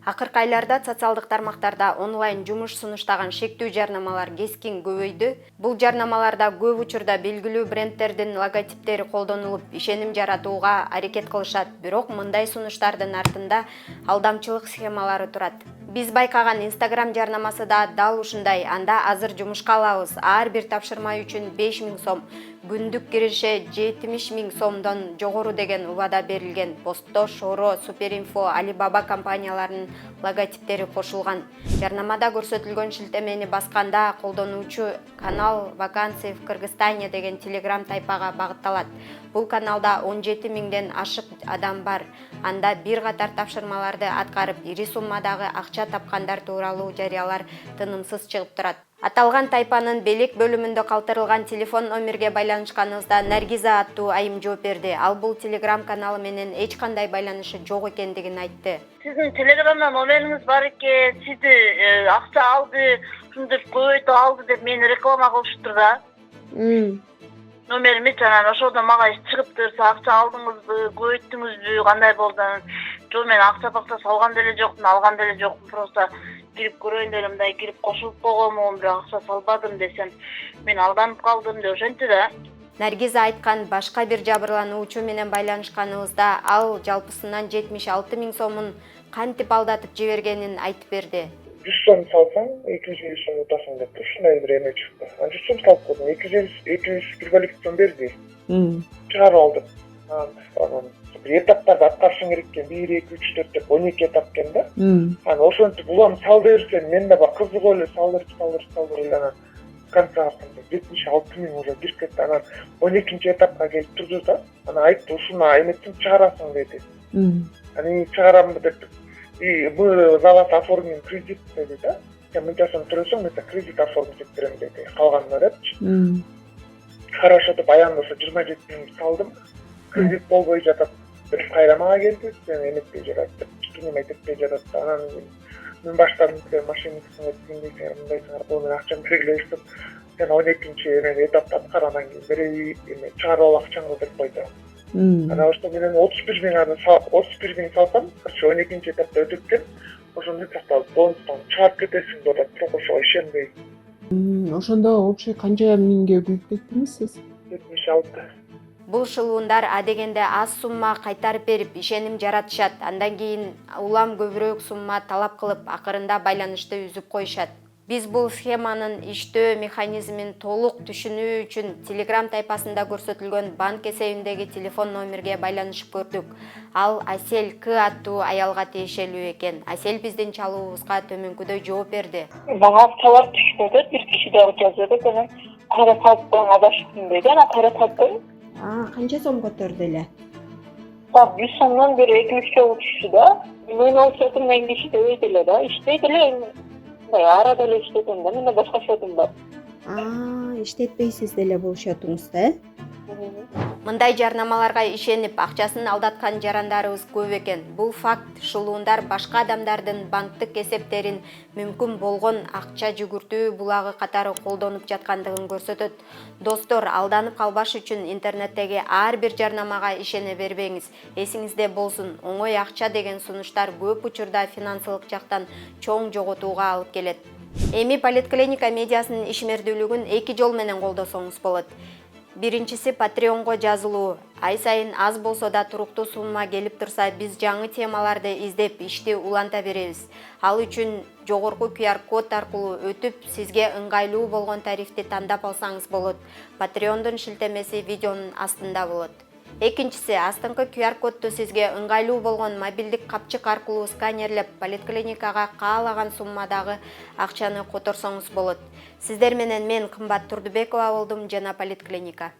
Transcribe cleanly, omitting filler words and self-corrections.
Акыркы айларда социалдык тармактарда онлайн жумуш сунуштаган шектүү жарнамалар кескин көбөйдү. Бул жарнамаларда көп учурда белгилүү брендтердин логотиптери колдонулуп, ишеним жаратууга аракет кылышат. Бирок мындай сунуштардын артында алдамчылык схемалары турат. Биз байкаган Instagram жарнамасы да дал ушундай. Анда азыр жумушка алабыз. Ар бир тапшырма үчүн 5000 сом, күндүк киреше 70.000 сомдон жогору деген убада берилген. Постто Шоро, Суперинфо, Алибаба компанияларынын логотиптери кошулган. Жарнамада көрсөтүлгөн шилтемени басканда колдонуучу канал вакансии в Кыргызстане деген Telegram тайпага багытталат. Бул каналда 17 миңден ашык адам бар. Анда бир катар тапшырмаларды аткарып, ири суммадагы акча тапкандар тууралуу жарыялар тынымсыз чыгып турат. Аталган тайпанын белек бөлүмүндө калтырылган телефон номерге байланышканыбызда Наргиза аттуу айым жооп берди. Ал бул Telegram каналы менен эч кандай байланышы жок экендигин айтты. Сиздин Телеграмдан номериңиз бар экен, сизди акча алды, ушинтип көбөйтүп алды деп мени реклама кылышыптыр да. Номерими анан ошодон мага чыгыптыр, акча алдыңызбы, көбөйттүңүзбү, кандай болду? Жок, мен акча салган деле жокмун, алган деле жокмун, просто кирип көрөйүн дедим, мындай кирип кошулуп койгонмун, бирок акча салбадым десем, мен алданып калдым деп ошентти да. Наргиза айткан башка бир жабырлануучу менен байланышканыбызда ал жалпысынан 76 миң сомун кантип алдатып жибергенин айтып берди. 100 сом салсаң, 250 сом утасың деп ушундай бир эме чыкты. 100 сом салып койдум, 200 бир сом берди. Чыгарып алдым. Анан бир этаптарды аткарышың керек экен, 1, 2, 3, 4 деп 12 этап экен да. Анан ошентип улам салды берсем, мен да бар кызык эле салдырып анан конца 76 миң уже кирип кетти. Анан 12-нчи этапка келип турду да. Анан айтты, ушуну эметип чыгарасың деди. Анан чыгарамбы деп, мы за вас оформим кредит dedi да. Sen мынчасын төлөсөң, мен кредит оформить этип берем деди. Калганына депчи. Хорошо деп аянда 27 миң салдым. Кредит болбой жатат. Бир кайра мага келди, сен эметпей жатат деп, кийин айтып жатат. Анан мен баштадым, машинисиң өткөндөйсүңөр, мындайсыңар, бул менен акчамды бергилейсиз. Сен 12-нчи этапты аткар, анан кийин берейин, чыгарып ал акчаңды деп койду. Анан ошто менен 31 миң салсам, 12-нчи этапта өтүп кет, ошондо такталып бонустан чыгарып кетесиң деп атат, бирок ошого ишенбей. Ошондо вообще канча миңге күйүп кеттиңиз сиз? 76. Бул шылуундар адегенде аз сумма кайтарып берип ишеним жаратышат. Андан кийин улам көбүрөөк сумма талап кылып, акырында байланышты үзүп коюшат. Биз бул схеманын иштөө механизмин толук түшүнүү үчүн Telegram тайпасында көрсөтүлгөн банк эсебиндеги телефон номерге байланышып көрдүк. Ал Асель К аттуу аялга тиешелүү экен. Асель биздин чалуубузга төмөнкүдөй жооп берди. Мага акчалар түшпөдү, бир киши дагы жазды, анан кайра салып коюңар адашыптым дейт, анан кайра салып коюм. Канча сом көтөрдү эле? 100 сомдон бери 2-3 жолу түштү да. Мен ал счетум менен иштебейт эле да, иштейт эле. Арада эле иштетем да, менде башка счетум бар. Иштетпейсиз деле бул счетуңузду, Мындай жарнамаларга ишенип акчасын алдаткан жарандарыбыз көп экен. Бул факт шылуундар башка адамдардын банктык эсептерин мүмкүн болгон акча жүгүртүү булагы катары колдонуп жаткандыгын көрсөтөт. Достор, алданып калбаш үчүн интернеттеги ар бир жарнамага ишене бербеңиз. Эсиңизде болсун, оңой акча деген сунуштар көп учурда финансылык жактан чоң жоготууга алып келет. Эми Политклиника медиасынын ишмердүүлүгүн 2 жол менен колдосоңуз болот. Биринчиси Patreonго жазылуу. Ай сайын аз болсо да туруктуу сумма келип турса, биз жаңы темаларды издеп, ишти уланта беребиз. Ал үчүн жогорку QR код аркылуу өтүп, сизге ыңгайлуу болгон тарифти тандап алсаңыз болот. Patreondун шилтемеси видеонун астында болот. Экинчиси, астыңкы QR кодду сизге ыңгайлуу болгон мобилдик капчык аркылуу сканерлеп, поликлиникага каалаган суммадагы акчаны которсоңуз болот. Сиздер менен мен Кымбат Турдубекова болдум, жана Политклиника.